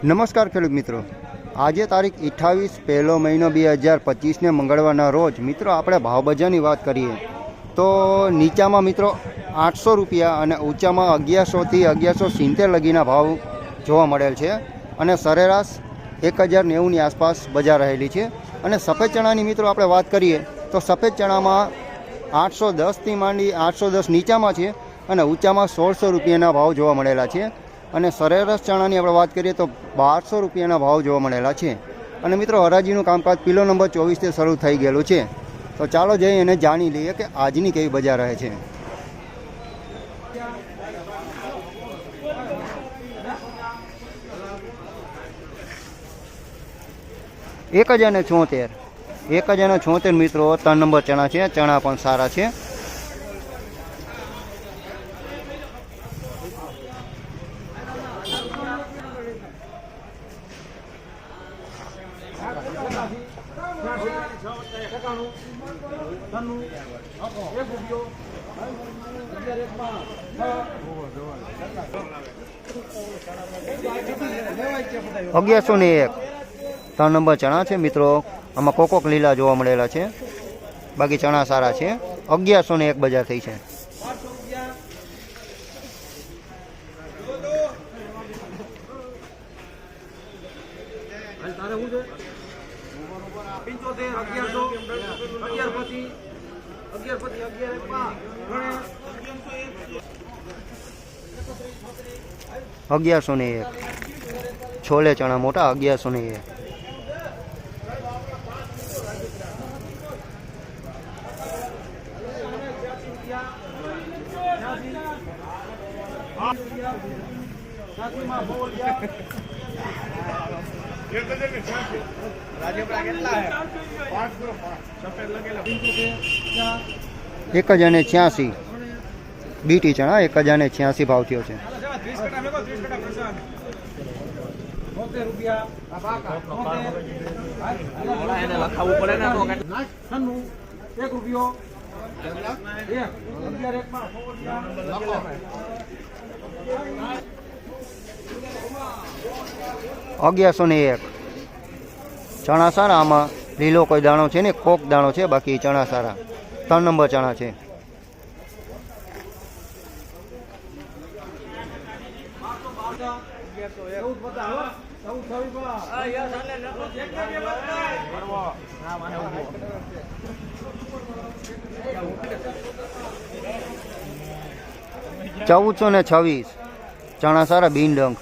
નમસ્કાર ખેડૂત મિત્રો, આજે તારીખ 28 પહેલો મહિનો 2025ને મંગળવારના રોજ મિત્રો આપણે ભાવ બજારની વાત કરીએ તો નીચામાં મિત્રો 800 રૂપિયા અને ઊંચામાં 1100 થી 1170 લગીના ભાવ જોવા મળેલ છે અને સરેરાશ 1090ની આસપાસ બજાર રહેલી છે। અને સફેદ ચણાની મિત્રો આપણે વાત કરીએ તો સફેદ ચણામાં 810થી માંડી 810 નીચામાં છે અને ઊંચામાં 1600 રૂપિયાના ભાવ જોવા મળેલા છે અને સરેરાશ ચણાની આપણે વાત કરીએ તો 1200 રૂપિયાના ભાવ જોવા મળેલા છે। અને મિત્રો હરાજીનું કામકાજ પીલો નંબર 24થી શરૂ થઈ ગયેલું છે, તો ચાલો જઈ અને જાણી લઈએ કે આજની કેવી બજાર રહે છે। એક 1076 મિત્રો 3 નંબર ચણા છે, ચણા પણ સારા છે। અગિયારસો ને 1 3 નંબર ચણા છે મિત્રો, આમાં કોકોક લીલા જોવા મળેલા છે, બાકી ચણા સારા છે। 1101 બજાર થઈ છે। અગિયારસો ને 1 છોલે ચણા મોટા 1101। એક 1086 બીટી ચણા 1086 ભાવ થયો છે। અગિયારસો ને 1 ચણા સારા, આમાં લીલો કોઈ દાણો છે ને કોક દાણો છે, બાકી ચણા સારા 3 નંબર ચણા છે। ચૌદસો ને 26 ચણા સારા બીનડંગ।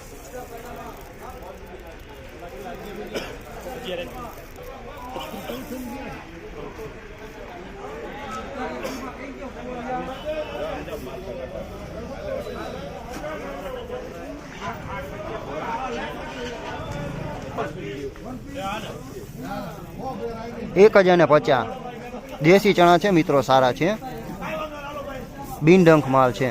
એક 1050 દેશી ચણા છે મિત્રો, સારા છે, બીનડંખ માલ છે।